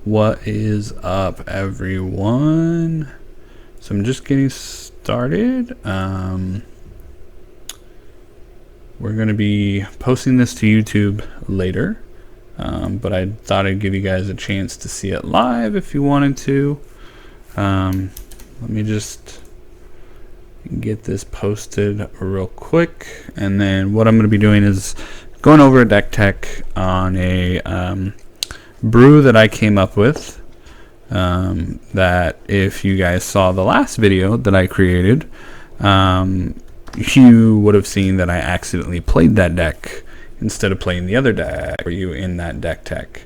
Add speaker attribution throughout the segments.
Speaker 1: What is up, everyone? So I'm just getting started. We're going to be posting this to YouTube later, but I thought I'd give you guys a chance to see it live if you wanted to. Let me just get this posted real quick, and then what I'm going to be doing is going over a deck tech on a brew that I came up with, that if you guys saw the last video that I created, you would have seen that I accidentally played that deck instead of playing the other deck for you in that deck tech.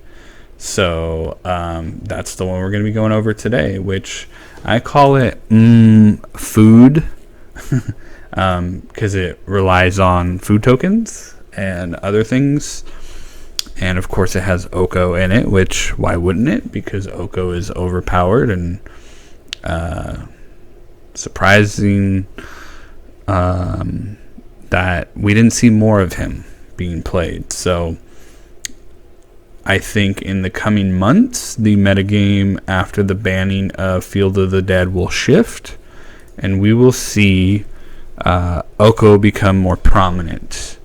Speaker 1: So that's the one we're going to be going over today, which I call it food because it relies on food tokens and other things. And of course it has Oko in it, which why wouldn't it? Because Oko is overpowered and surprising that we didn't see more of him being played. So I think in the coming months, the metagame after the banning of Field of the Dead will shift, and we will see Oko become more prominent.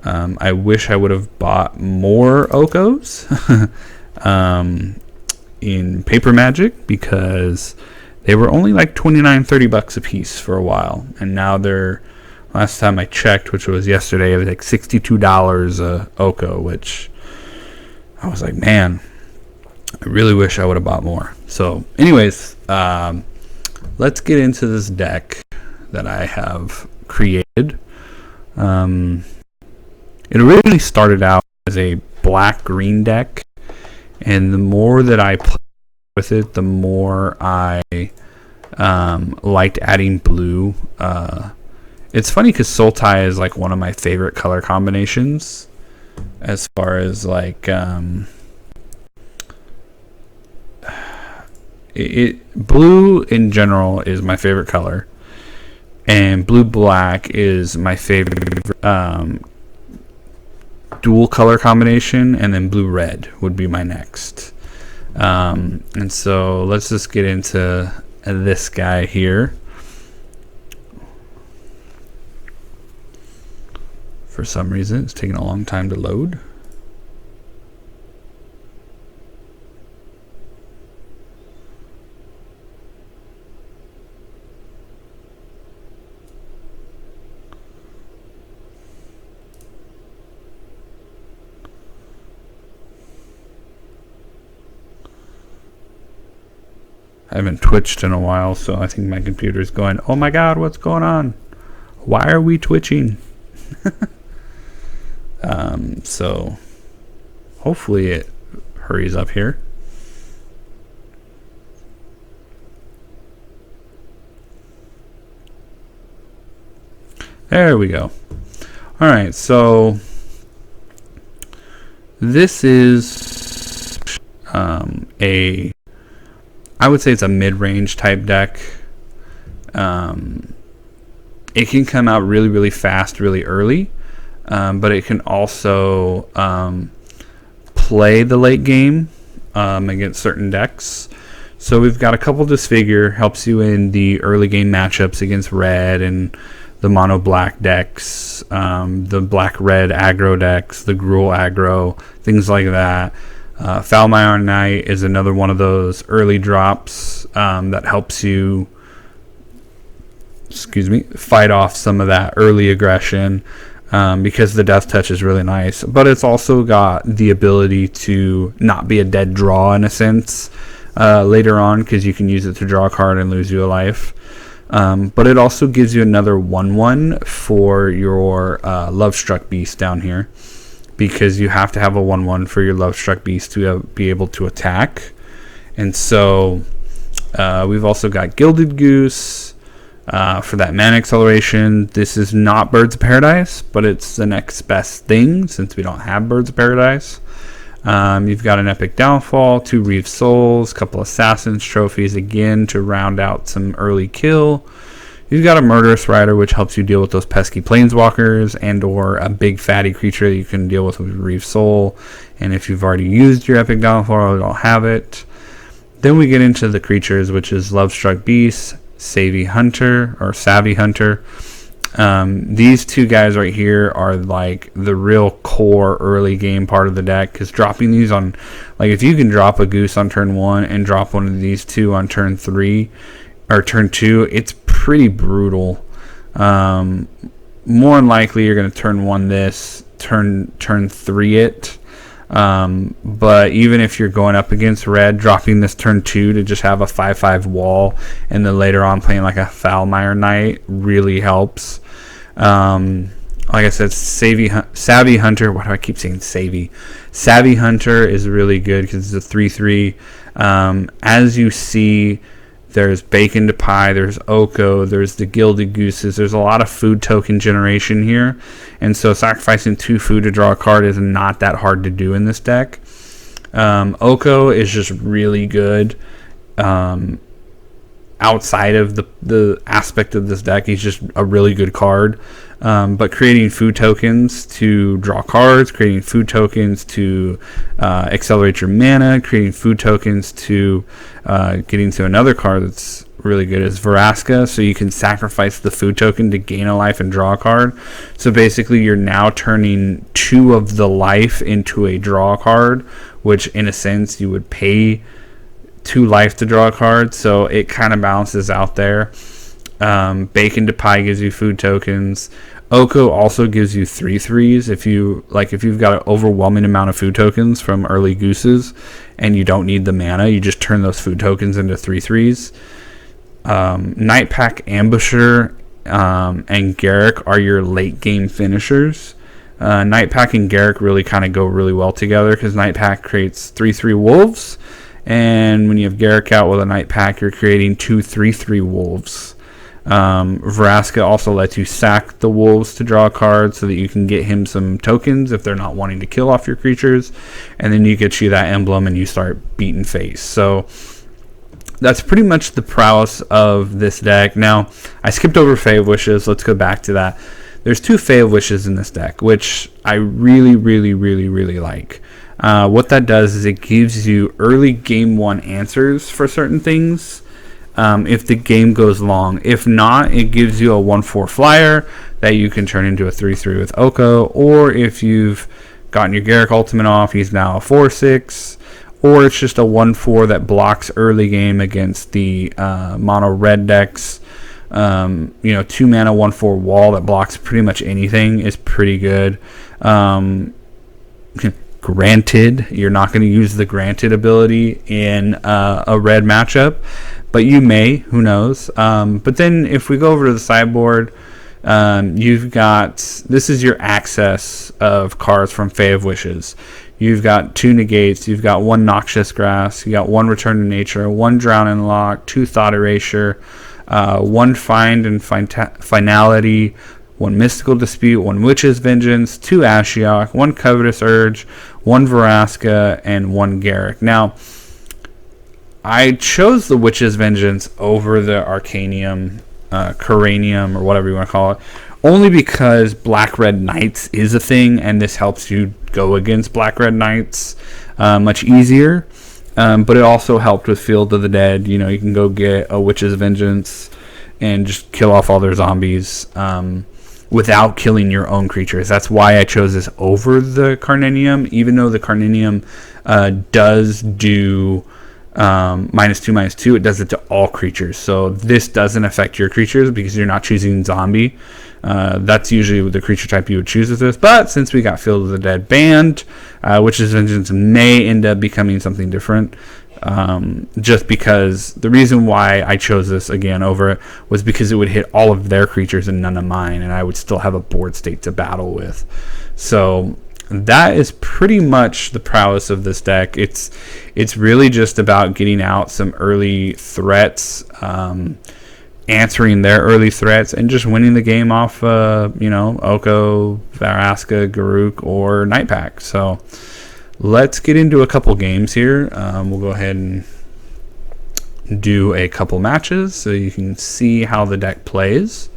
Speaker 1: I wish I would have bought more Okos in Paper Magic, because they were only like $29-30 a piece for a while, and now they're, last time I checked, which was yesterday, it was like $62 a Oko, which I was like, man, I really wish I would have bought more. So anyways, let's get into this deck that I have created. It originally started out as a black-green deck, and the more that I played with it, the more I liked adding blue. It's funny because Sultai is like one of my favorite color combinations, as far as like blue in general is my favorite color, and blue-black is my favorite dual color combination, and then blue-red would be my next. And so let's just get into this guy here. For some reason it's taking a long time to load. I haven't twitched in a while, so I think my computer's going, oh my god, what's going on? Why are we twitching? So hopefully it hurries up here. There we go. Alright, so this is I would say it's a mid-range type deck. It can come out really, really fast, really early, but it can also play the late game against certain decks. So we've got a couple Disfigure, helps you in the early game matchups against red and the mono-black decks, the black-red aggro decks, the Gruul aggro, things like that. Foulmire Knight is another one of those early drops that helps you, fight off some of that early aggression, because the death touch is really nice, but it's also got the ability to not be a dead draw in a sense later on, because you can use it to draw a card and lose you a life. But it also gives you another 1/1 for your Lovestruck Beast down here, because you have to have a 1/1 for your Lovestruck Beast to be able to attack. And so we've also got Gilded Goose for that mana acceleration. This is not Birds of Paradise, but it's the next best thing since we don't have Birds of Paradise. You've got an Epic Downfall, 2 Reave Souls, a couple Assassin's Trophies again to round out some early kill. You've got a Murderous Rider, which helps you deal with those pesky planeswalkers, and or a big fatty creature that you can deal with Reave Soul. And if you've already used your Epic Downfall or don't have it, Then we get into the creatures, which is Lovestruck Beast, Savvy Hunter. These two guys right here are like the real core early game part of the deck, because dropping these on, like, if you can drop a Goose on turn 1 and drop one of these two on turn 3 or turn 2, it's pretty brutal. More than likely you're going to turn 1 this, turn 3 it. But even if you're going up against red, dropping this turn 2 to just have a 5/5 wall, and then later on playing like a Foulmire Knight really helps. Like I said, Savvy Hunter. Why do I keep saying Savvy? Savvy Hunter is really good because it's a 3/3. As you see, there's Bacon to Pie, there's Oko, there's the Gilded Gooses. There's a lot of food token generation here. And so sacrificing 2 food to draw a card is not that hard to do in this deck. Oko is just really good. Outside of the aspect of this deck, he's just a really good card. But creating food tokens to draw cards, creating food tokens to accelerate your mana, creating food tokens to getting to another card that's really good is Vraska, so you can sacrifice the food token to gain a life and draw a card. So basically you're now turning 2 of the life into a draw card, which in a sense you would pay 2 life to draw a card, so it kind of balances out there. Bacon to Pie gives you food tokens. Oko also gives you 3/3s if you've got an overwhelming amount of food tokens from early Gooses and you don't need the mana, you just turn those food tokens into 3/3s. Nightpack Ambusher and Garruk are your late game finishers. Nightpack and Garruk really kind of go really well together because Nightpack creates 3/3 wolves, and when you have Garruk out with a Nightpack, you're creating 2 3/3 wolves. Vraska also lets you sack the wolves to draw a card so that you can get him some tokens if they're not wanting to kill off your creatures, and then you get you that emblem and you start beating face. So that's pretty much the prowess of this deck. Now, I skipped over Fae of Wishes. Let's go back to that. There's 2 Fae of Wishes in this deck, which I really, really, really, really like. What that does is it gives you early game 1 answers for certain things if the game goes long. If not, it gives you a 1/4 flyer that you can turn into a 3/3 with Oko, or if you've gotten your Garruk ultimate off, he's now a 4/6. Or it's just a 1/4 that blocks early game against the mono red decks. 2 mana 1/4 wall that blocks pretty much anything is pretty good. Granted, you're not going to use the Granted ability in a red matchup, but you may, who knows. But then if we go over to the sideboard, you've got, this is your access of cards from Fae of Wishes. You've got 2 negates, you've got 1 Noxious Gasp, you got 1 Return to Nature, 1 Drown and Loch, 2 Thought Erasure, 1 Find and Finality, 1 Mystical Dispute, 1 Witch's Vengeance, 2 Ashiok, 1 Covteous Urge, 1 Vraska, and 1 Garruk. Now, I chose the Witch's Vengeance over the Arcanium, Coranium, or whatever you want to call it, only because Black-Red Knights is a thing, and this helps you go against Black-Red Knights much easier. But it also helped with Field of the Dead. You can go get a Witch's Vengeance and just kill off all their zombies without killing your own creatures. That's why I chose this over the Carninium, even though the Carninium does do -2/-2, it does it to all creatures. So this doesn't affect your creatures because you're not choosing zombie. That's usually the creature type you would choose with this. But since we got Field of the Dead banned, Witch's Vengeance may end up becoming something different. Just because the reason why I chose this again over it was because it would hit all of their creatures and none of mine, and I would still have a board state to battle with. So that is pretty much the prowess of this deck. It's really just about getting out some early threats, answering their early threats, and just winning the game off Oko, Vraska, Garruk, or Nightpack. So let's get into a couple games here. We'll go ahead and do a couple matches so you can see how the deck plays.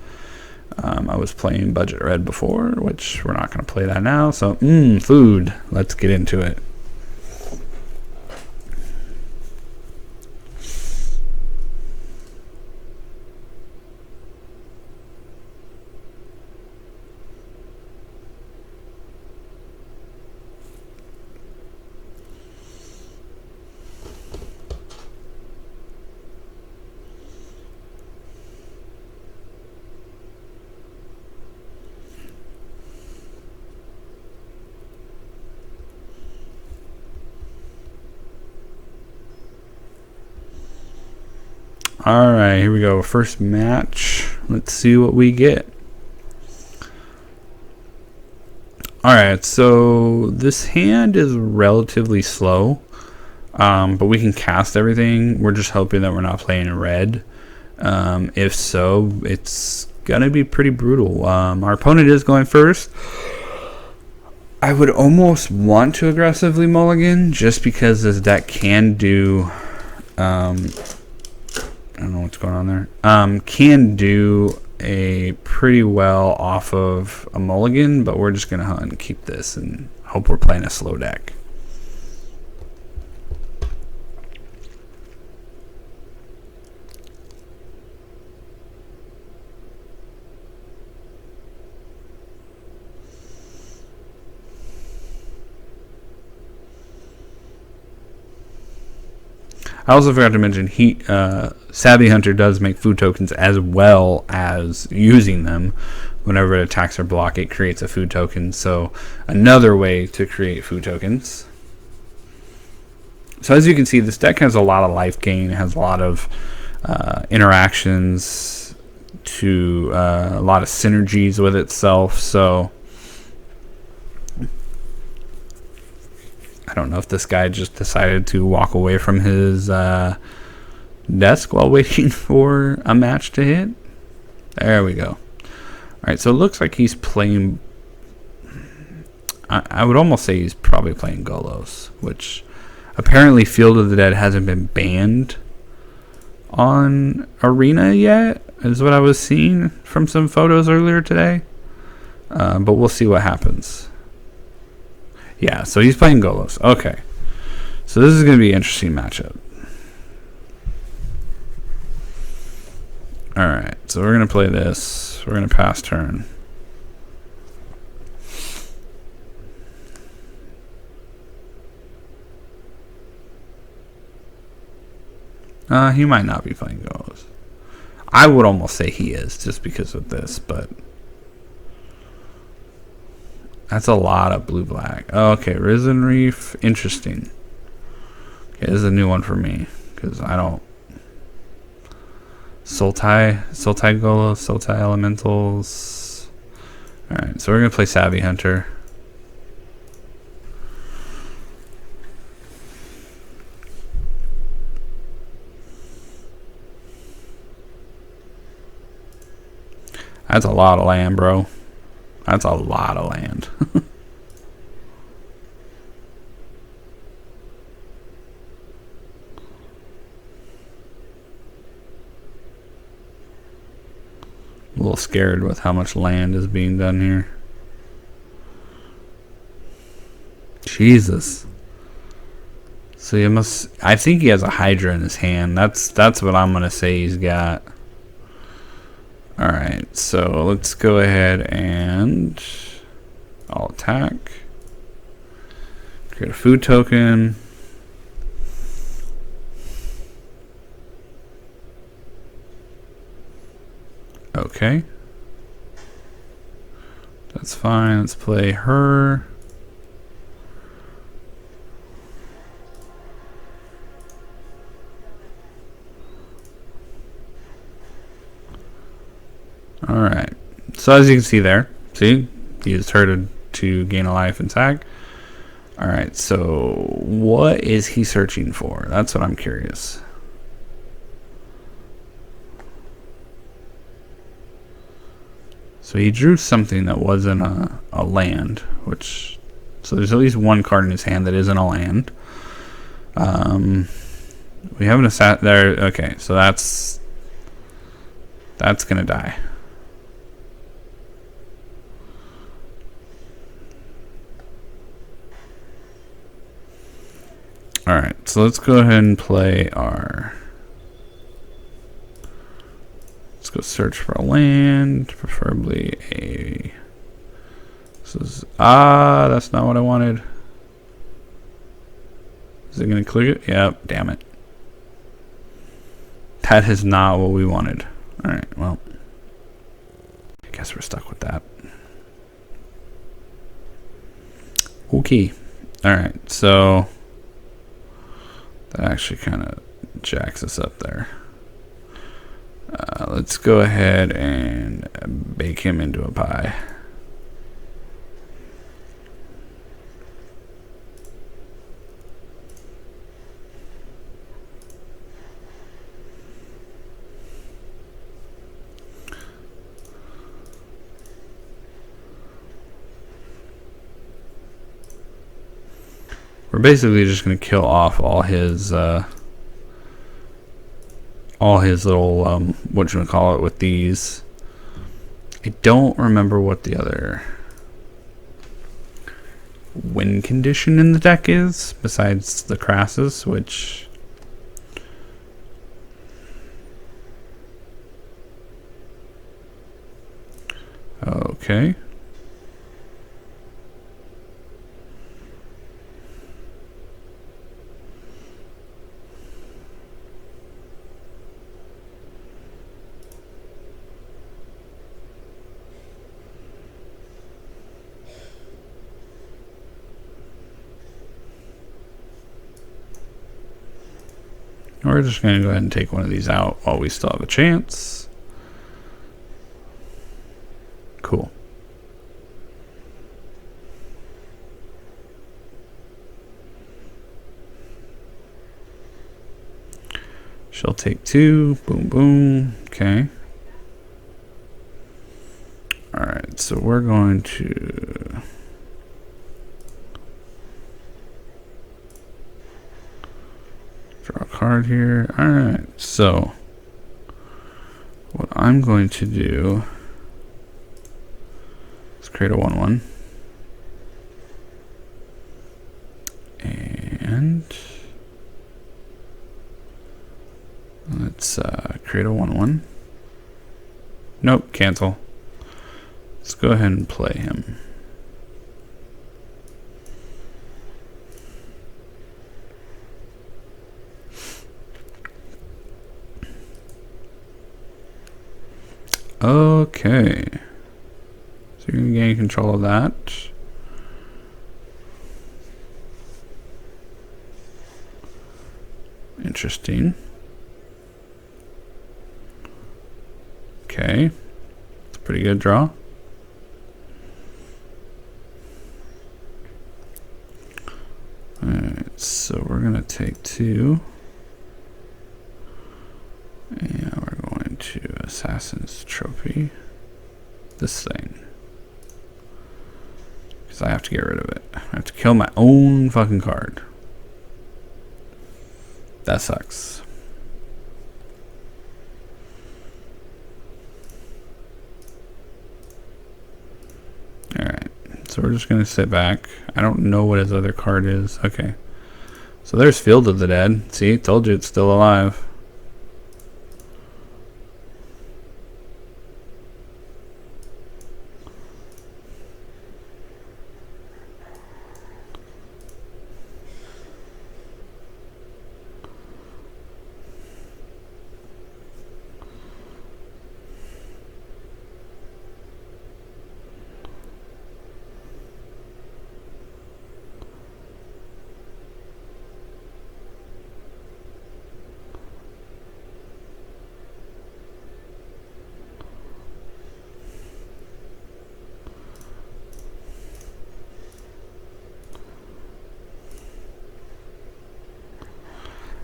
Speaker 1: I was playing Budget Red before, which we're not going to play that now. So, food. Let's get into it. Alright, here we go. First match. Let's see what we get. Alright, so this hand is relatively slow, but we can cast everything. We're just hoping that we're not playing in red. If so, it's gonna be pretty brutal. Our opponent is going first. I would almost want to aggressively mulligan just because this deck can do... I don't know what's going on there. Can do a pretty well off of a mulligan, but we're just gonna hunt and keep this and hope we're playing a slow deck. I also forgot to mention Savvy Hunter does make food tokens as well as using them. Whenever it attacks or block, it creates a food token. So another way to create food tokens. So as you can see, this deck has a lot of life gain. It has a lot of interactions to a lot of synergies with itself. So I don't know if this guy just decided to walk away from his desk while waiting for a match to hit. There we go. Alright, so it looks like he's playing... I would almost say he's probably playing Golos, which apparently Field of the Dead hasn't been banned on Arena yet, is what I was seeing from some photos earlier today. But we'll see what happens. Yeah, so he's playing Golos. Okay. So this is going to be an interesting matchup. Alright, so we're going to play this. We're going to pass turn. He might not be playing Golos. I would almost say he is, just because of this, but... That's a lot of blue-black. Oh, okay, Risen Reef. Interesting. Okay, this is a new one for me. Because I don't... Sultai Golos, Sultai Elementals. Alright, so we're going to play Savvy Hunter. That's a lot of land, bro. That's a lot of land. A little scared with how much land is being done here. Jesus. So you must... I think he has a Hydra in his hand. That's what I'm going to say he's got. Alright, so let's go ahead and I'll attack. Create a food token. Okay. That's fine. Let's play her. Alright, so as you can see there, see, he used her to gain a life and tag. Alright, so what is he searching for? That's what I'm curious. So he drew something that wasn't a land, which, so there's at least one card in his hand that isn't a land. We haven't sat there, okay, so that's gonna die. Alright, so let's go ahead and play our... Let's go search for a land, preferably a... This is... that's not what I wanted. Is it going to click it? Yep, damn it. That is not what we wanted. Alright, well. I guess we're stuck with that. Okay. Alright, so... That actually kind of jacks us up there. Let's go ahead and bake him into a pie. We're basically just going to kill off all his little whatchamacallit with these. I don't remember what the other win condition in the deck is besides the Crassus, which okay. We're just going to go ahead and take one of these out while we still have a chance. Cool. She'll take 2. Boom, boom. Okay. Alright, so we're going to... draw a card here. Alright, so what I'm going to do is create a 1/1. And let's create a 1/1. Nope, cancel. Let's go ahead and play him. Okay, so you're going to gain control of that. Interesting. Okay, it's a pretty good draw. Alright, so we're going to take 2. And we're going to Assassin's Trophy this thing. Because I have to get rid of it. I have to kill my own fucking card. That sucks. Alright, so we're just going to sit back. I don't know what his other card is. Okay. So there's Field of the Dead. See, told you it's still alive.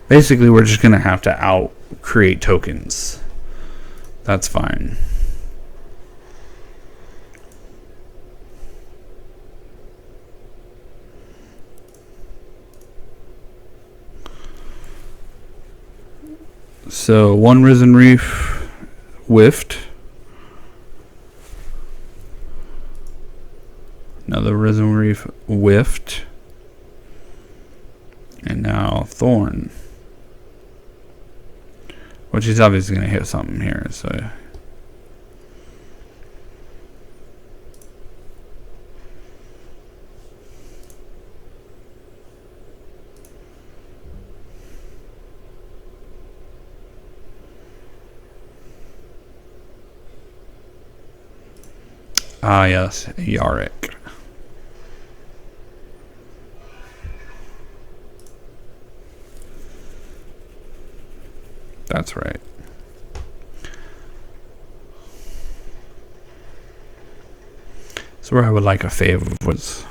Speaker 1: Basically, we're just going to have to out-create tokens. That's fine. So, one Risen Reef whiffed. Another Risen Reef whiffed. And now Thorn. Which he's obviously going to hit something here, so... Ah, yes, Garruk. That's right. That's where I would like a Fae of Wishes.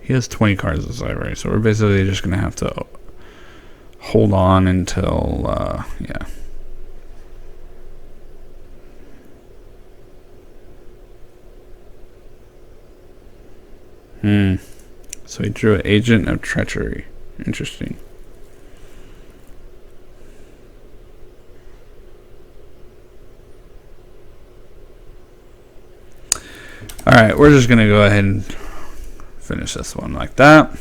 Speaker 1: He has 20 cards this library, so we're basically just going to have to hold on until, yeah. So he drew an Agent of Treachery. Interesting. Alright, we're just going to go ahead and finish this one like that,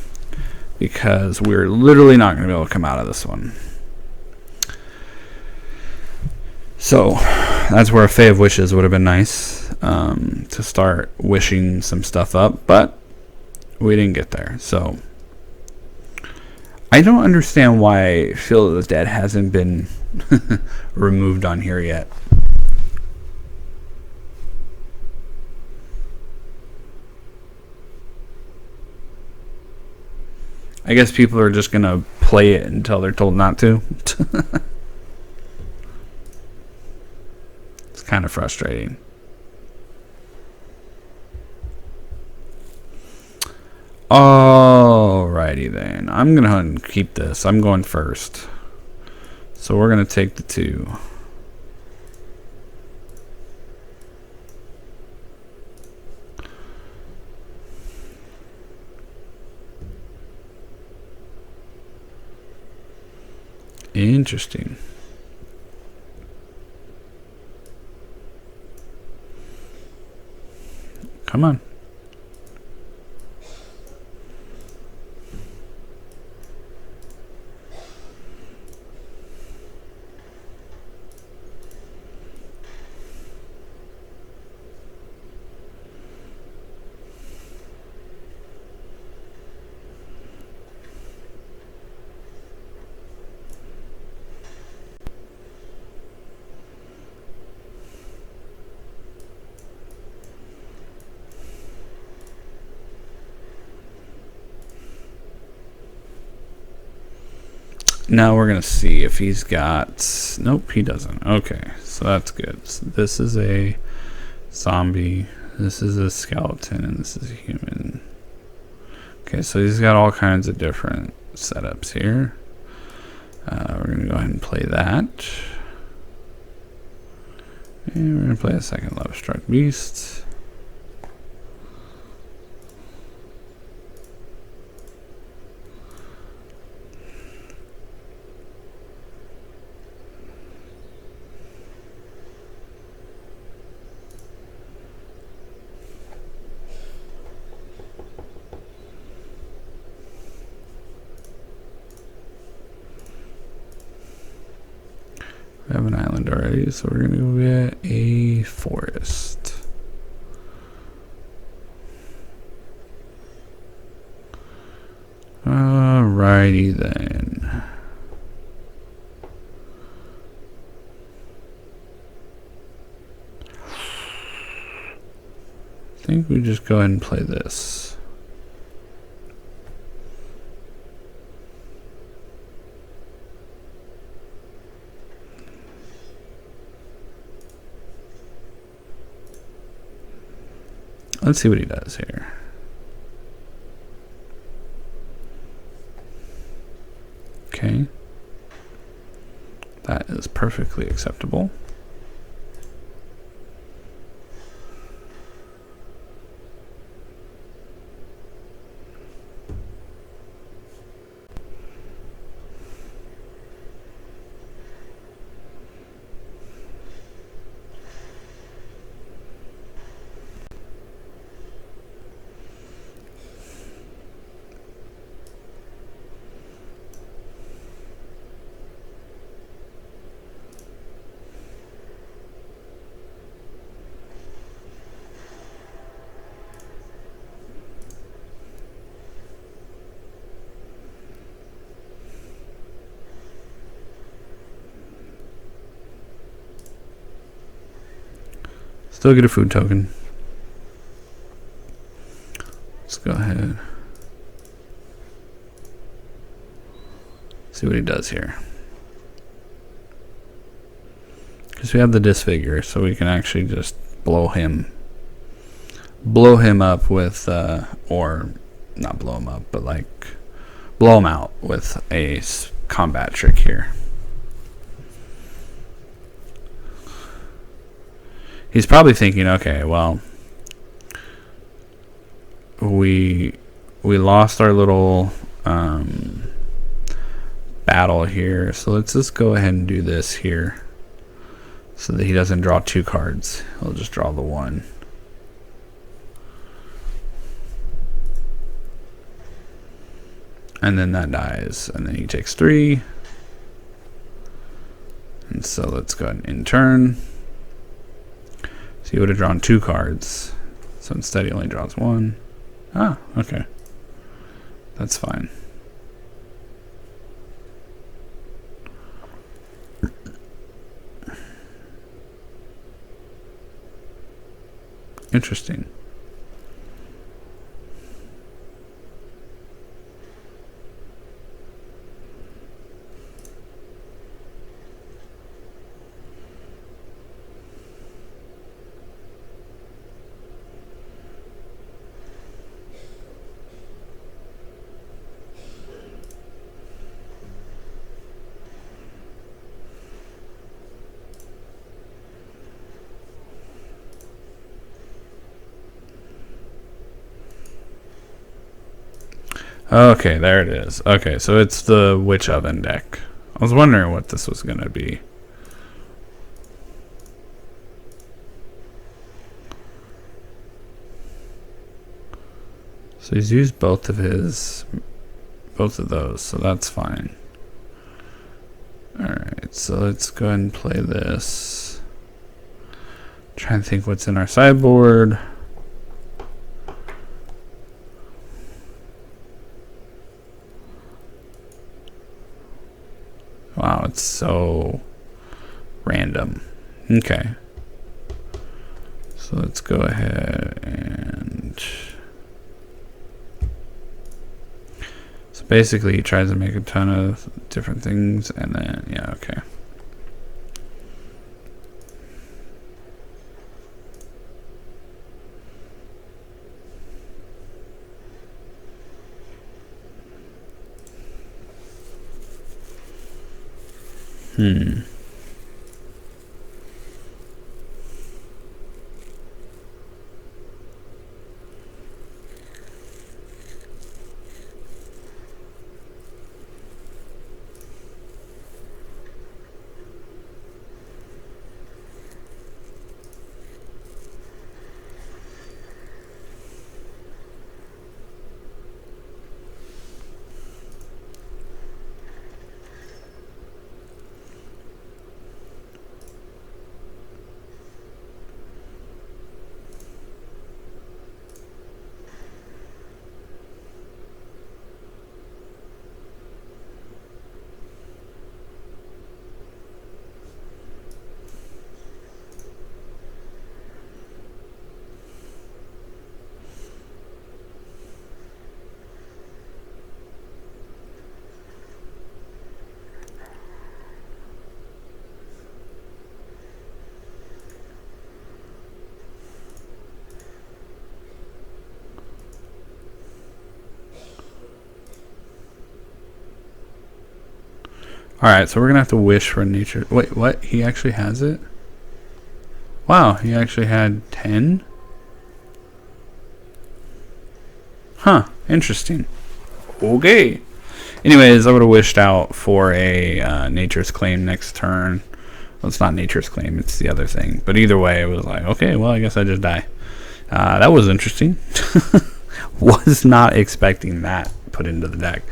Speaker 1: because we're literally not going to be able to come out of this one. So that's where a Fae of Wishes would have been nice, to start wishing some stuff up, but we didn't get there. So I don't understand why Field of the Dead hasn't been removed on here yet. I guess people are just going to play it until they're told not to. It's kind of frustrating. Alrighty then. I'm going to keep this. I'm going first. So we're going to take the 2. Interesting. Come on. Now we're going to see if he's got... Nope, he doesn't. Okay, so that's good. So this is a zombie, this is a skeleton, and this is a human. Okay, so he's got all kinds of different setups here. We're going to go ahead and play that. And we're going to play a second Lovestruck Beast. We have an island already, so we're gonna go get a forest. Alrighty then. I think we just go ahead and play this. Let's see what he does here. Okay. That is perfectly acceptable. Still get a food token. Let's go ahead. See what he does here. Because we have the Disfigure, so we can actually just blow him up with, or not blow him up, but like blow him out with a combat trick here. He's probably thinking, okay, well, we lost our little battle here, so let's just go ahead and do this here so that he doesn't draw 2 cards. He'll just draw the 1. And then that dies, and then he takes 3. And so let's go ahead and in turn. So he would have drawn 2 cards. So instead he only draws 1. Ah, okay. That's fine. Interesting. Okay, there it is. Okay, so it's the Witch Oven deck. I was wondering what this was going to be. So he's used both of those, so that's fine. Alright, so let's go ahead and play this. Try and think what's in our sideboard. Wow, it's so random. Okay. So let's go ahead and... So basically he tries to make a ton of different things and then, yeah, okay. Alright, so we're gonna have to wish for nature. Wait, what? He actually has it? Wow, he actually had 10? Huh, interesting. Okay. Anyways, I would have wished out for a Nature's Claim next turn. Well, it's not Nature's Claim, it's the other thing. But either way, it was like, okay, well, I guess I just die. That was interesting. Was not expecting that put into the deck.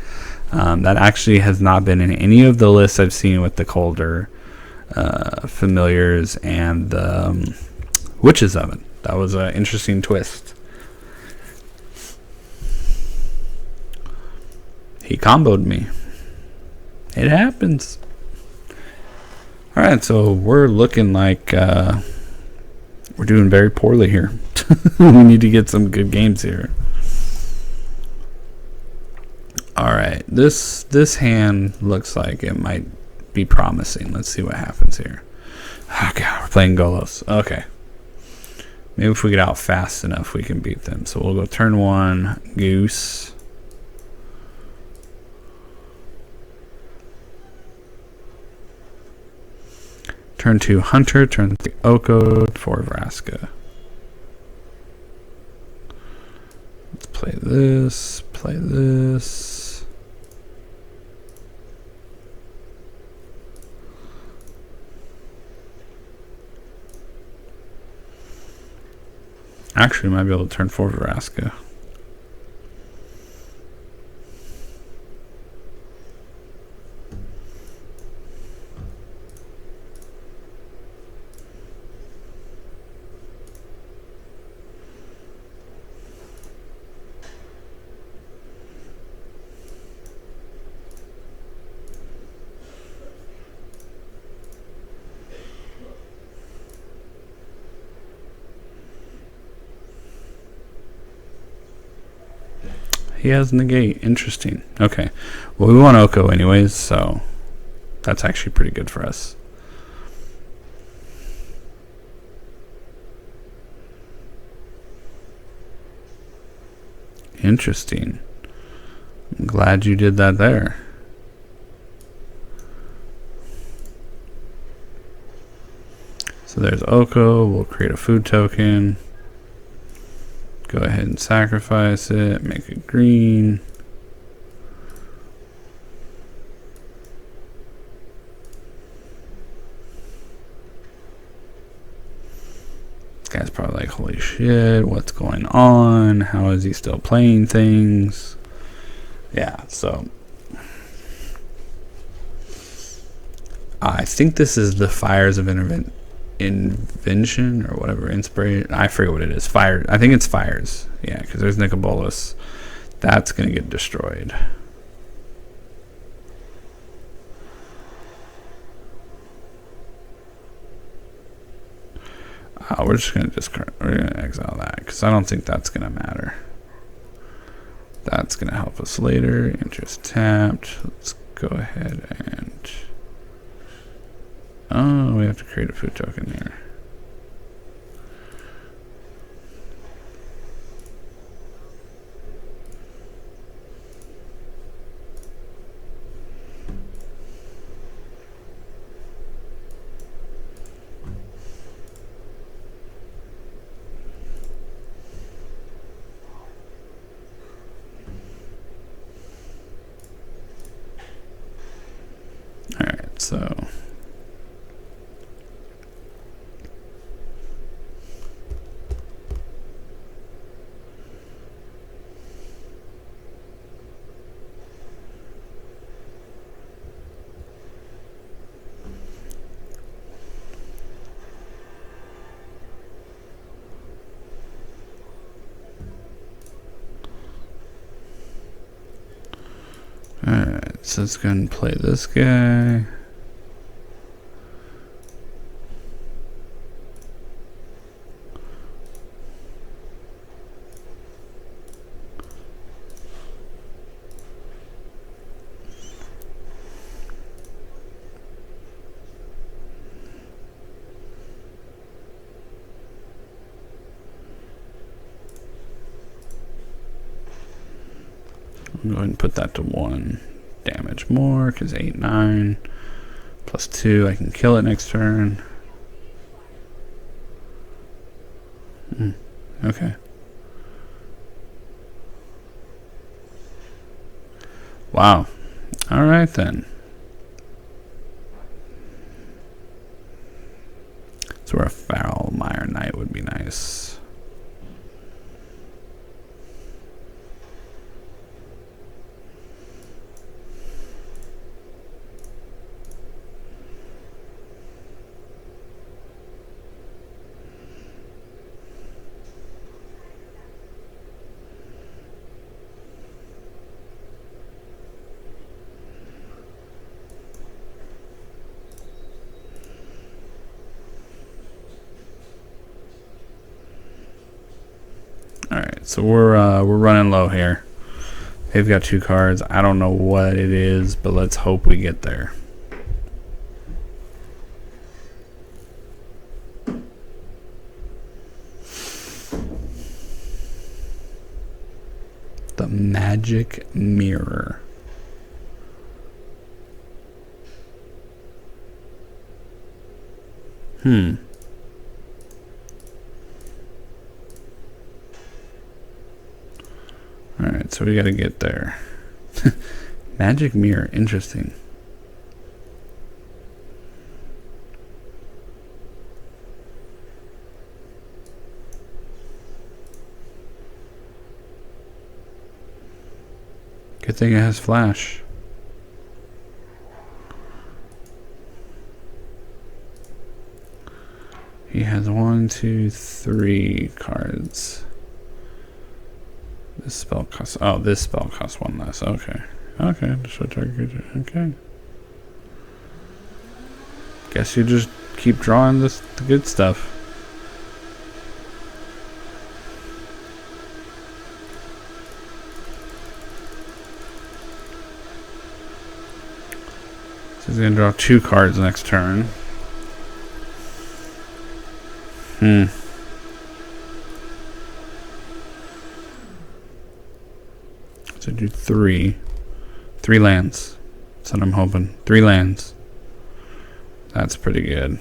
Speaker 1: That actually has not been in any of the lists I've seen with the colder familiars and the Witch's Oven. That was an interesting twist. He comboed me. It happens. Alright, so we're looking like we're doing very poorly here. We need to get some good games here. Alright, this hand looks like it might be promising. Let's see what happens here. Oh god, we're playing Golos. Okay. Maybe if we get out fast enough, we can beat them. So we'll go turn 1, Goose. Turn 2, Hunter. Turn 3, Oko. 4, Vraska. Let's play this. Play this. Actually, we might be able to turn 4 Vraska. He has Negate. Interesting. Okay. Well, we want Oko anyways, so that's actually pretty good for us. Interesting. I'm glad you did that there. So there's Oko. We'll create a food token. Go ahead and sacrifice it, make it green. This guy's probably like, holy shit, what's going on? How is he still playing things? Yeah, so I think this is the Fires of Invention or whatever, inspiration. I forget what it is. Fire. I think it's Fires. Yeah, because there's Nicobolus. That's gonna get destroyed. We're just gonna discard. We're gonna exile that because I don't think that's gonna matter. That's gonna help us later. Interest tapped. Let's go ahead and. Oh, we have to create a food token there. All right, so. Alright, so let's go ahead and play this guy. I'm going to put that to 1 damage more because 8, 9 plus 2. I can kill it next turn. Okay. Wow. All right then. So a Foulmire Knight would be nice. Alright, so we're running low here. They've got 2 cards. I don't know what it is, but let's hope we get there. The Magic Mirror. Alright, so we gotta get there. Magic Mirror, interesting. Good thing it has flash. He has 1, 2, 3 cards. This spell costs. Oh, this spell costs 1 less. Okay. Okay. Destroy target creature. Okay. Guess you just keep drawing the good stuff. So he's gonna draw 2 cards next turn. So do 3 lands. That's what I'm hoping. 3 lands. That's pretty good.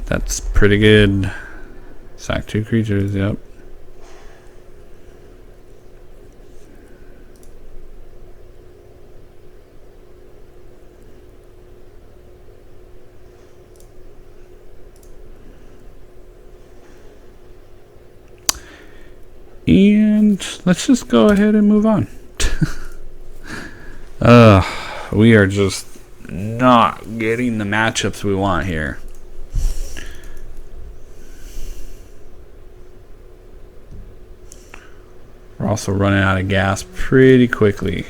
Speaker 1: That's pretty good. Sack 2 creatures, yep. And let's just go ahead and move on. We are just not getting the matchups we want here. We're also running out of gas pretty quickly.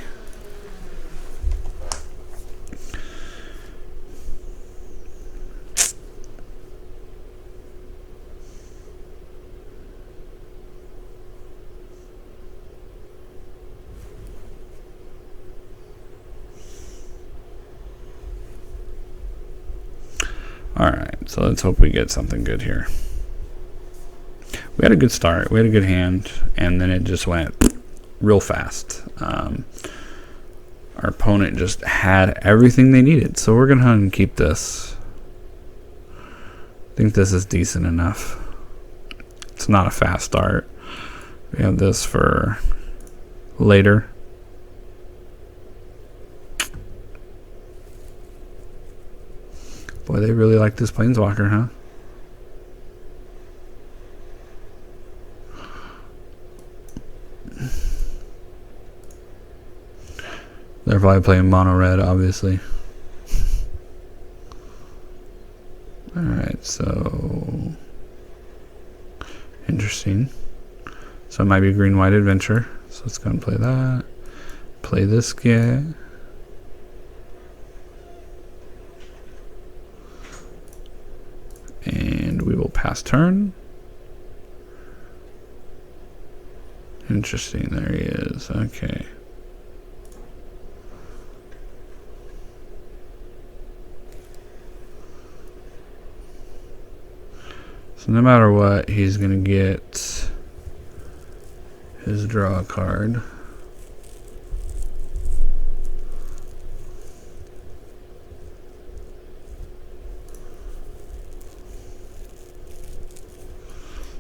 Speaker 1: Alright, so let's hope we get something good here. We had a good start, we had a good hand, and then it just went real fast. Our opponent just had everything they needed, so we're going to keep this. I think this is decent enough. It's not a fast start. We have this for later. Boy, they really like this Planeswalker, huh? They're probably playing mono red, obviously. Alright, so interesting. So it might be green white adventure. So let's go and play that. Play this guy. And we will pass turn. Interesting, there he is. Okay. So no matter what, he's going to get his draw card.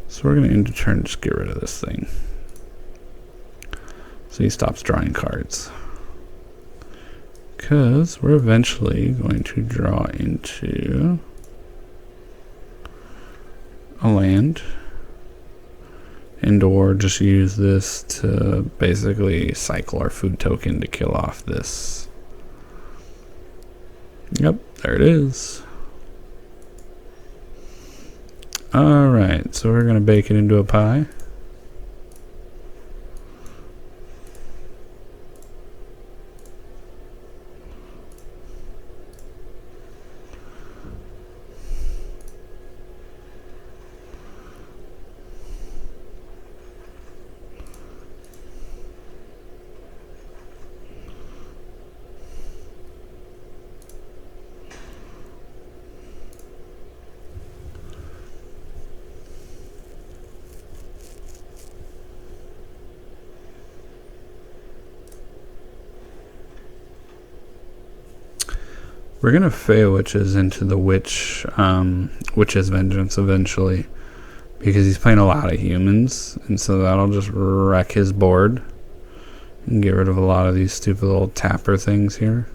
Speaker 1: So we're going to end the turn, just get rid of this thing. So he stops drawing cards. Because we're eventually going to draw into a land. And or just use this to basically cycle our food token to kill off this. Yep, there it is. Alright, so we're going to bake it into a pie. We're gonna Fae of Wishes into the Witch's Vengeance eventually, because he's playing a lot of humans, and so that'll just wreck his board and get rid of a lot of these stupid little tapper things here.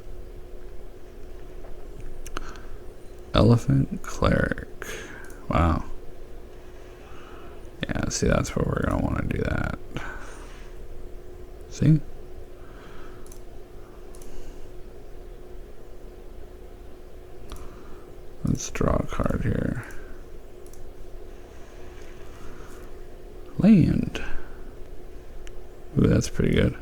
Speaker 1: Elephant Cleric. Wow. Yeah, see, that's where we're gonna want to do that. See? Let's draw a card here. Land. Ooh, that's pretty good.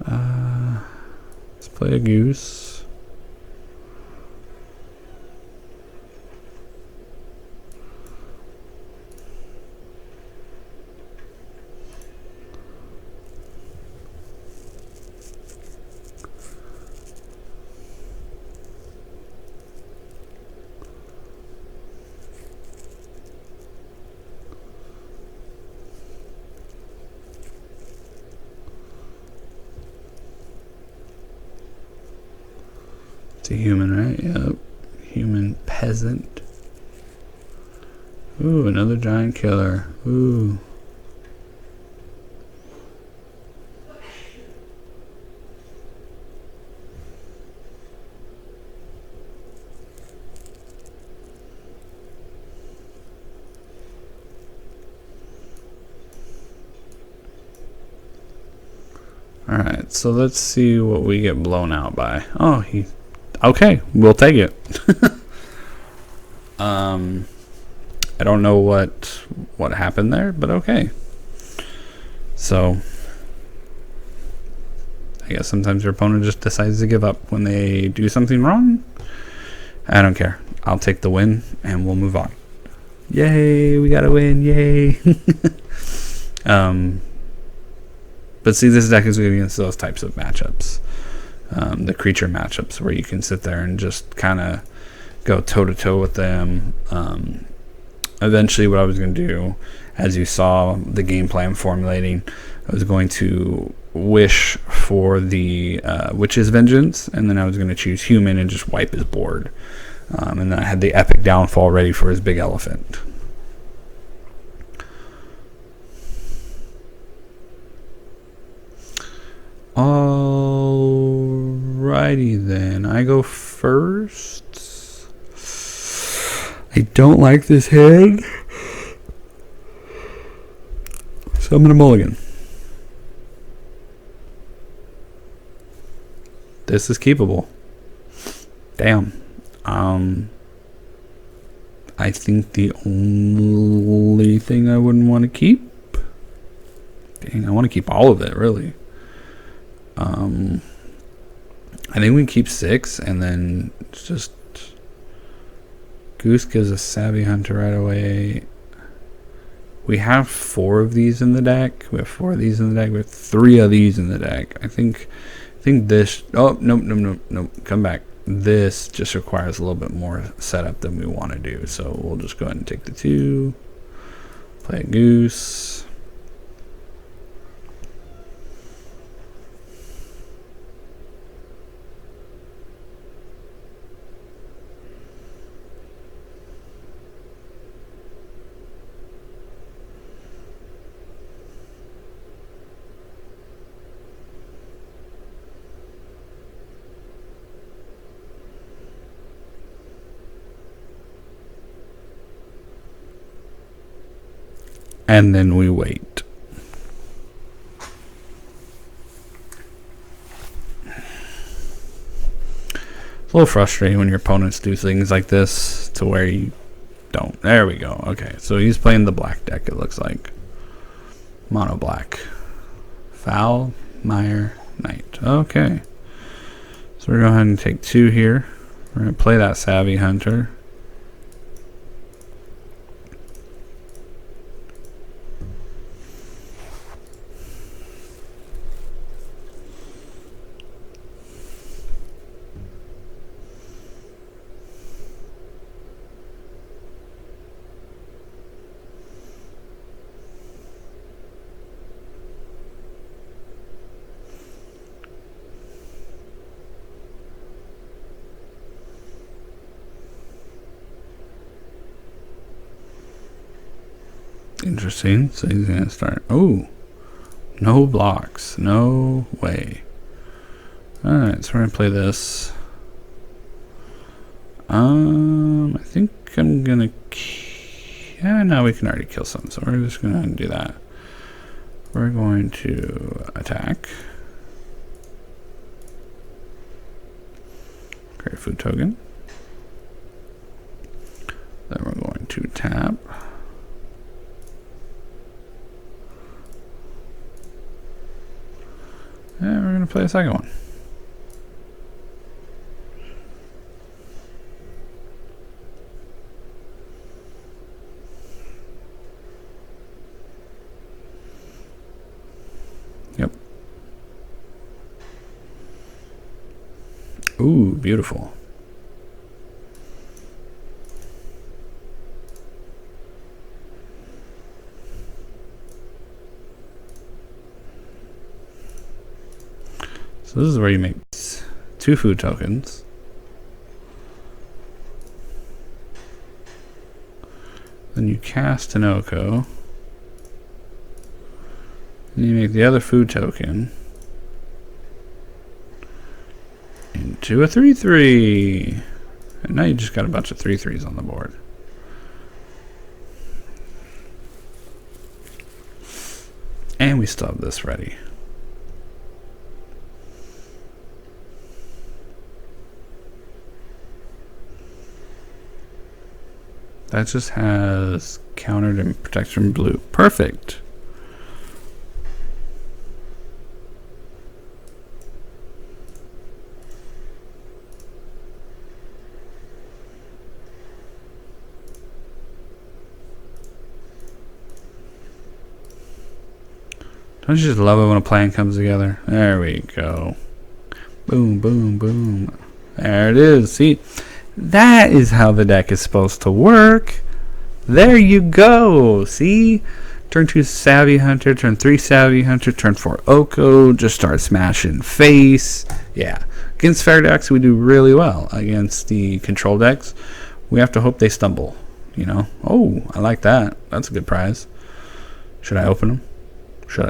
Speaker 1: Let's play a goose. It's a human, right? Yep. Human peasant. Ooh, another giant killer. Ooh. Alright, so let's see what we get blown out by. Oh, he... Okay, we'll take it. I don't know what happened there, but okay. So, I guess sometimes your opponent just decides to give up when they do something wrong. I don't care. I'll take the win, and we'll move on. Yay, we got a win, yay. But see, this deck is good against those types of matchups. The creature matchups where you can sit there and just kind of go toe-to-toe with them. Eventually what I was going to do, as you saw the game plan formulating, I was going to wish for the Witch's Vengeance, and then I was going to choose human and just wipe his board. And then I had the epic downfall ready for his big elephant. Alrighty then, I go first. I don't like this hand, so I'm gonna mulligan. This is keepable. Damn. I think the only thing I wouldn't want to keep. Dang, I want to keep all of it, really. I think we keep 6, and then just Goose gives a Savvy Hunter right away. We have 4 of these in the deck. We have 4 of these in the deck. We have 3 of these in the deck. I think this. Oh, nope. Come back. This just requires a little bit more setup than we want to do. So we'll just go ahead and take the 2. Play a Goose. And then we wait. It's a little frustrating when your opponents do things like this to where you don't. There we go. Okay, so he's playing the black deck, it looks like. Mono black. Foulmire Knight. Okay. So we're going to go ahead and take 2 here. We're going to play that Savvy Hunter. Interesting. So he's gonna start. Oh, no blocks. No way. Alright, so we're gonna play this. I think I'm gonna. Yeah, no, we can already kill some, so we're just gonna do that. We're going to attack. Create a food token. Then we're going to tap. And we're going to play a second one. Yep. Ooh, beautiful. So this is where you make 2 food tokens. Then you cast an Oko. And you make the other food token into a 3/3. And now you just got a bunch of 3/3s on the board. And we still have this ready. That just has countered and protection blue. Perfect. Don't you just love it when a plan comes together? There we go. Boom, boom, boom. There it is. See? That is how the deck is supposed to work. There you go. See? Turn 2 Savvy Hunter, turn 3 Savvy Hunter, turn 4 Oko, just start smashing face. Yeah. Against fair decks, we do really well. Against the control decks, we have to hope they stumble. You know? Oh, I like that. That's a good prize. Should I open them?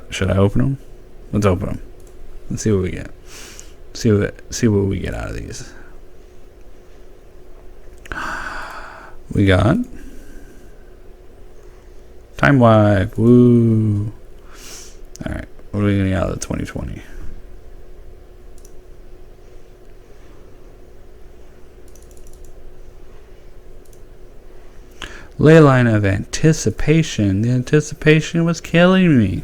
Speaker 1: Should I open them? Let's open them. Let's see what we get. See what we get out of these. We got Time Wipe. Woo. Alright, what are we getting out of the 2020? Leyline of Anticipation. The anticipation was killing me.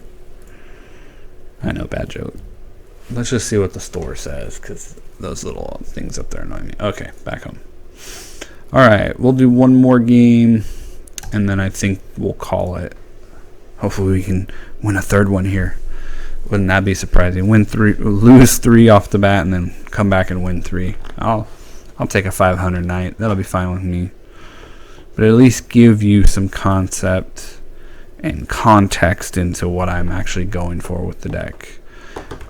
Speaker 1: I know, bad joke. Let's just see what the store says, because those little things up there annoy me. Okay, back home. Alright, we'll do one more game, and then I think we'll call it. Hopefully we can win a third one here. Wouldn't that be surprising? Lose 3 off the bat, and then come back and win 3. I'll take a 500 night. That'll be fine with me. But at least give you some concept and context into what I'm actually going for with the deck.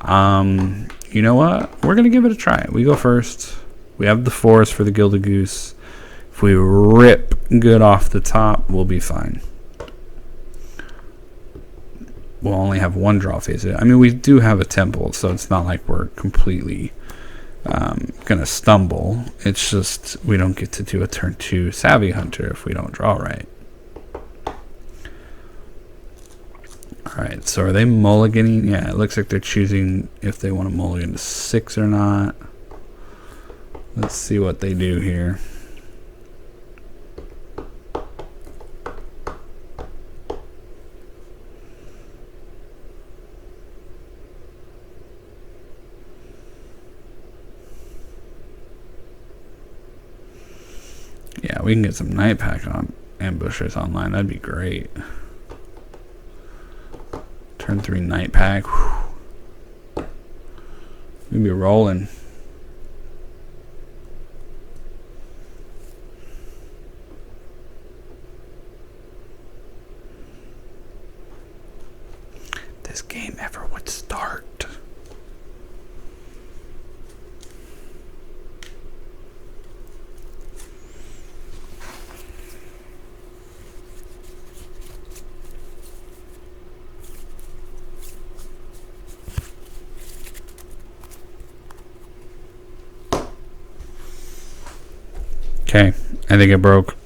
Speaker 1: You know what? We're going to give it a try. We go first. We have the forest for the Gilded Goose. If we rip good off the top, we'll be fine. We'll only have 1 draw phase. I mean, we do have a temple, so it's not like we're completely gonna stumble. It's just we don't get to do a turn 2 Savvy Hunter if we don't draw right. Alright, so are they mulliganing? Yeah, it looks like they're choosing if they want to mulligan to 6 or not. Let's see what they do here. Yeah, we can get some Nightpack Ambushers online. That'd be great. Turn 3 Nightpack. We'd be rolling. This game ever would start. Okay, I think it broke.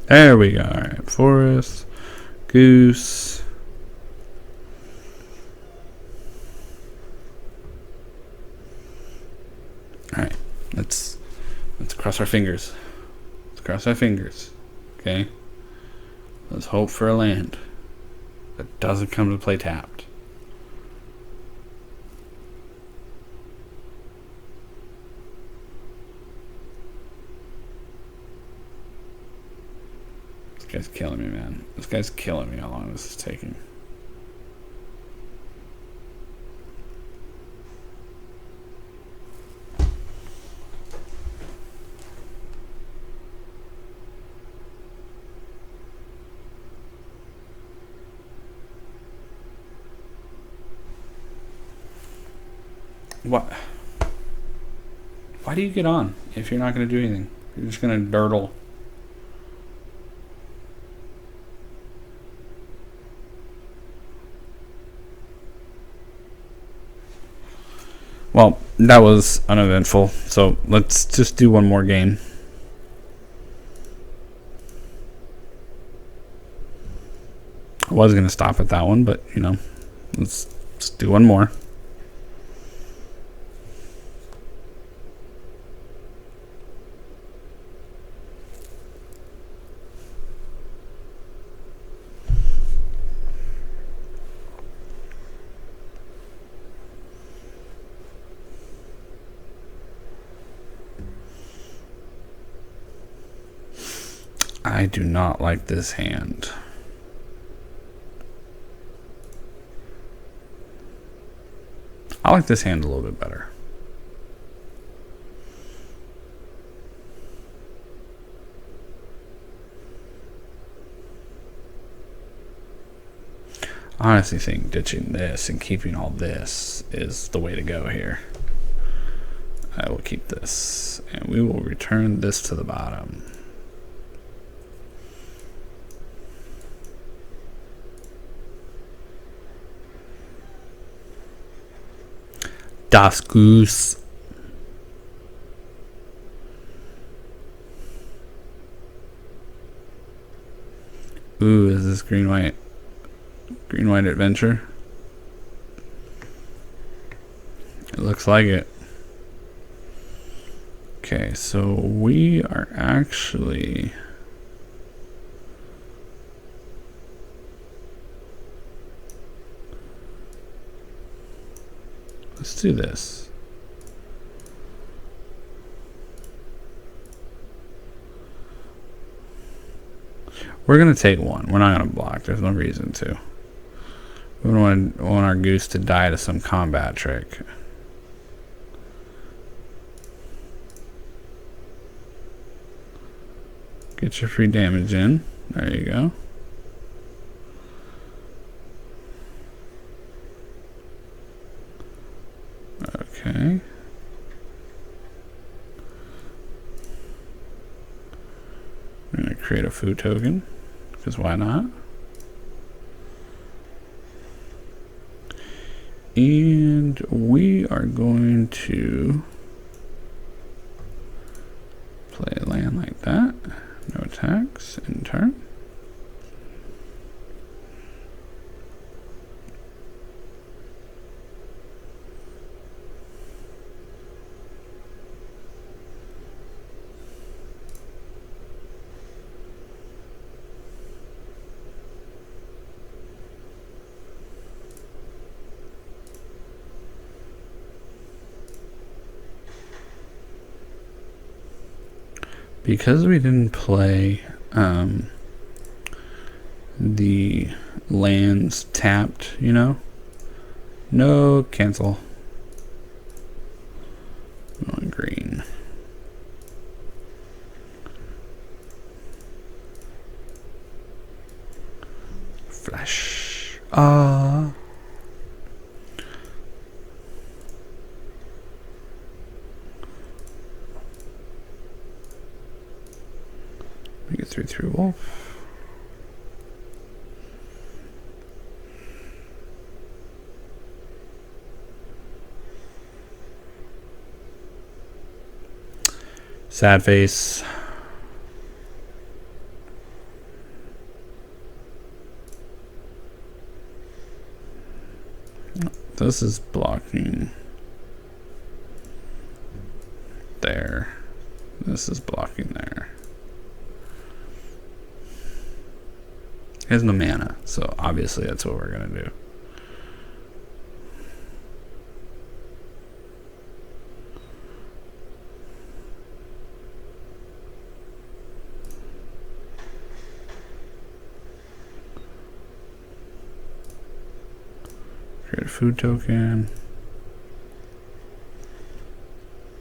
Speaker 1: There we go. Alright, forest, goose. Alright, let's cross our fingers. Let's cross our fingers. Okay? Let's hope for a land that doesn't come to play tapped. This guy's killing me, man. This guy's killing me how long this is taking. What? Why do you get on if you're not going to do anything? You're just going to durdle. Well, that was uneventful, so let's just do one more game. I was going to stop at that one, but, you know, let's do one more. I do not like this hand. I like this hand a little bit better. I honestly think ditching this and keeping all this is the way to go here. I will keep this, and we will return this to the bottom. Das Goose. Ooh, is this green-white adventure? It looks like it. Okay, so we are actually... Let's do this. We're going to take one. We're not going to block. There's no reason to. We don't want our goose to die to some combat trick. Get your free damage in. There you go. Okay. I'm going to create a food token, because why not? And we are going to play a land like that. No attacks in turn. Because we didn't play the lands tapped, you know? No, cancel. On green. Make it 3/3 wolf. Sad face. This is blocking there. This is blocking there. He has no mana, so obviously that's what we're gonna do. Create a food token.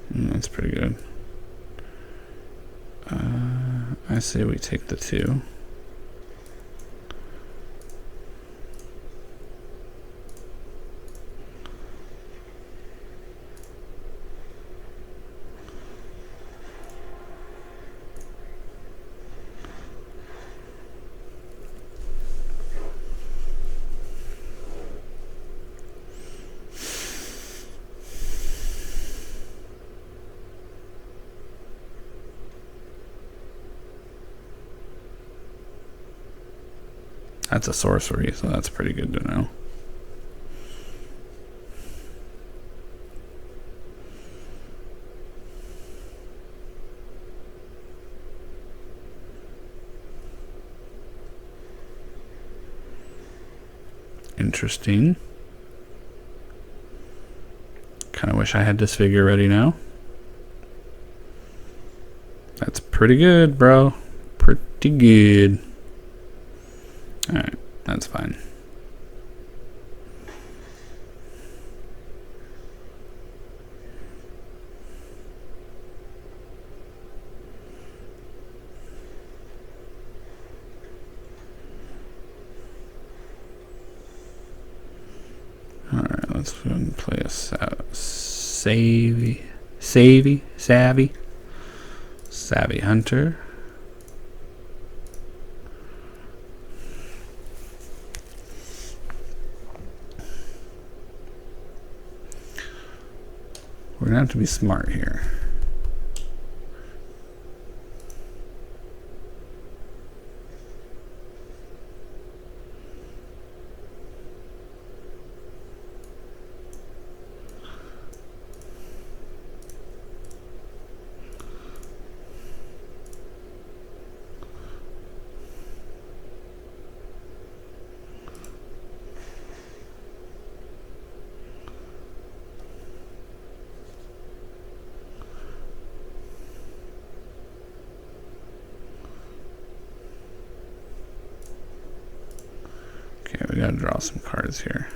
Speaker 1: That's pretty good. I say we take the 2. That's a sorcery, so that's pretty good to know. Interesting. Kind of wish I had Disfigure ready now. That's pretty good, bro. Pretty good. Alright, that's fine. Alright, let's go and play a Savvy Hunter. We're gonna have to be smart here. Okay, we gotta draw some cards here.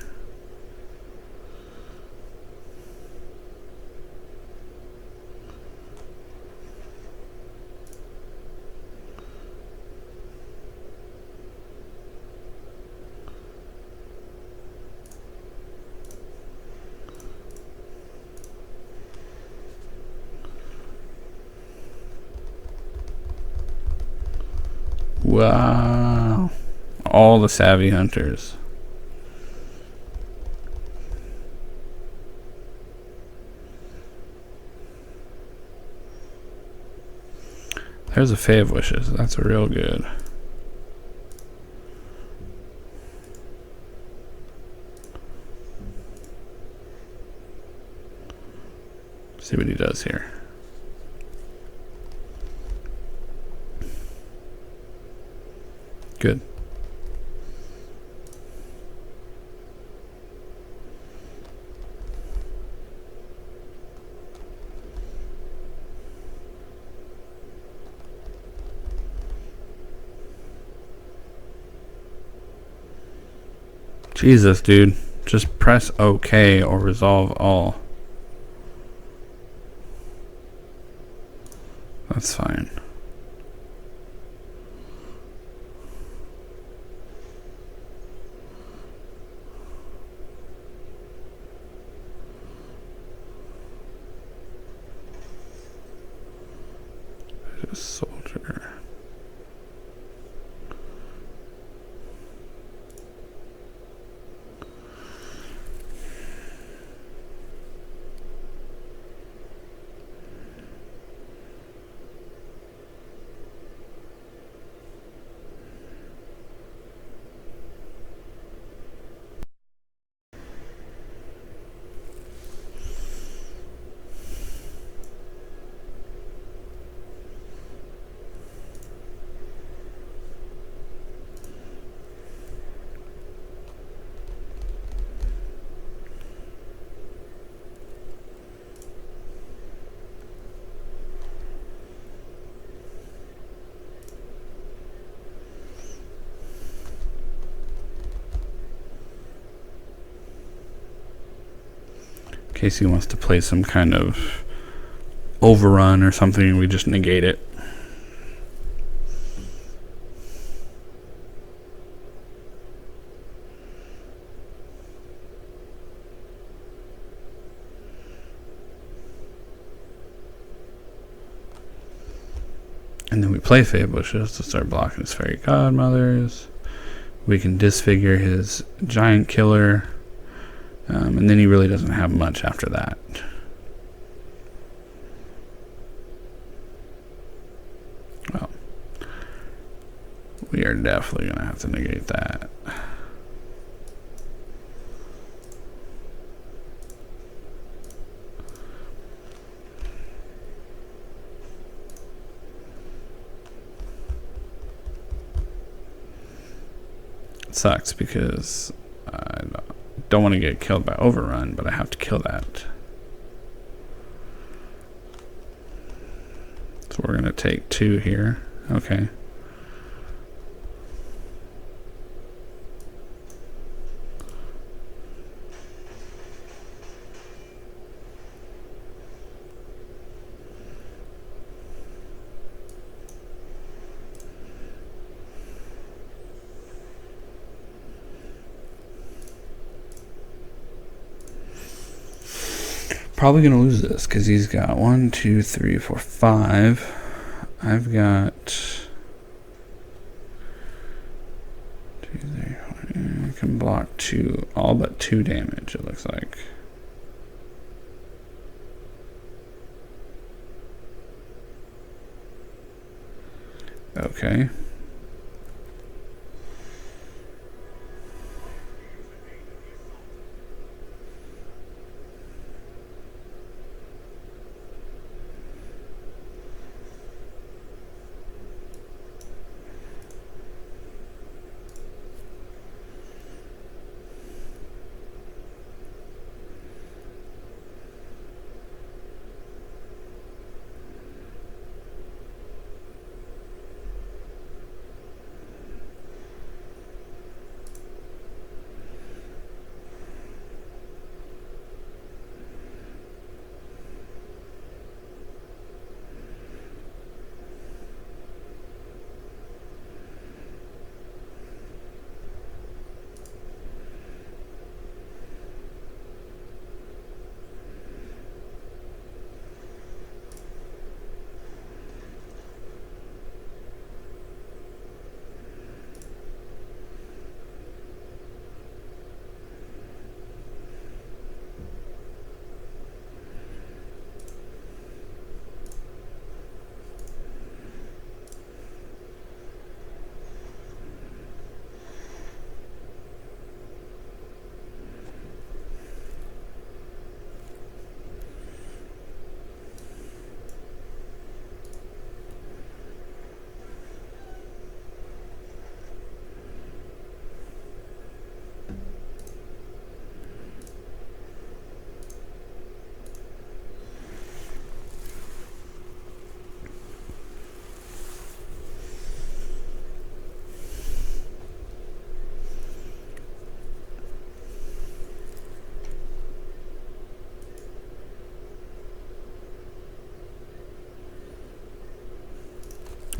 Speaker 1: Wow. All the Savvy Hunters. There's a Fae of Wishes. That's real good. See what he does here. Good. Jesus, dude. Just press OK or resolve all. That's fine. Soldier. In case he wants to play some kind of overrun or something, we just negate it. And then we play Fae of Wishes to start blocking his Fairy Godmothers. We can disfigure his Giant Killer. And then he really doesn't have much after that. Well, we are definitely going to have to negate that. It sucks because I don't want to get killed by overrun, but I have to kill that. So we're going to take 2 here. Okay. Probably gonna lose this because he's got 1, 2, 3, 4, 5. I've got 2, 3, 4. I can block 2, all but 2 damage. It looks like. Okay.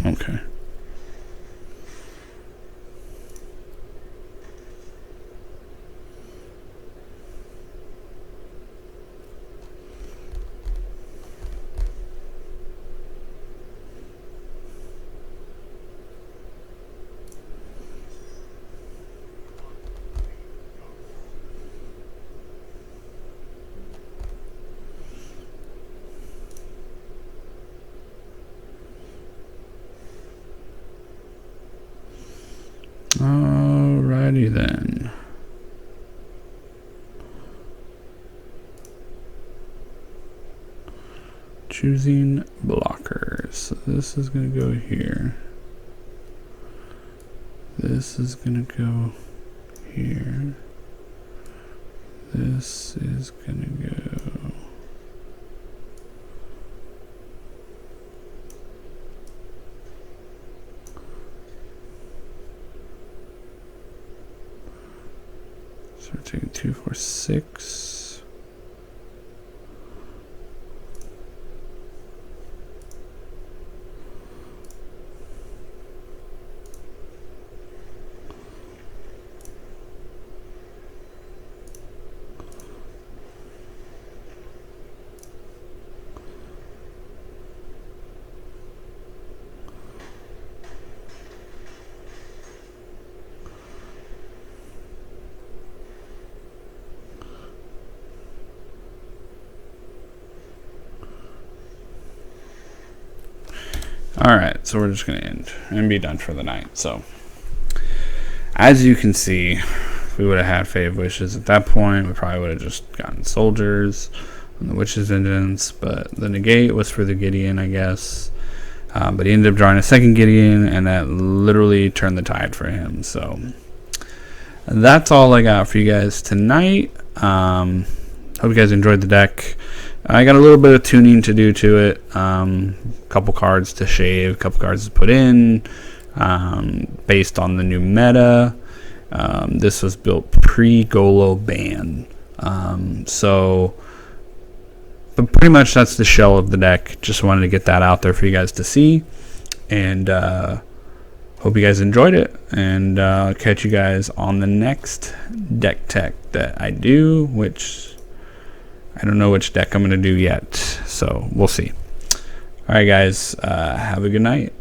Speaker 1: Okay. Alrighty then. Choosing blockers. So this is going to go here. This is going to go here. This is going to go... So we're taking 2, 4, 6. Alright, so we're just going to end and be done for the night. So, as you can see, if we would have had Fae of Wishes at that point, we probably would have just gotten Soldiers on the Witch's Vengeance, but the Negate was for the Gideon, I guess. But he ended up drawing a second Gideon, and that literally turned the tide for him. So, that's all I got for you guys tonight. Hope you guys enjoyed the deck. I got a little bit of tuning to do to it. Couple cards to shave, couple cards to put in, based on the new meta. This was built pre-Golo ban. But pretty much that's the shell of the deck. Just wanted to get that out there for you guys to see. And hope you guys enjoyed it. And I'll catch you guys on the next deck tech that I do, which... I don't know which deck I'm going to do yet, so we'll see. All right, guys, have a good night.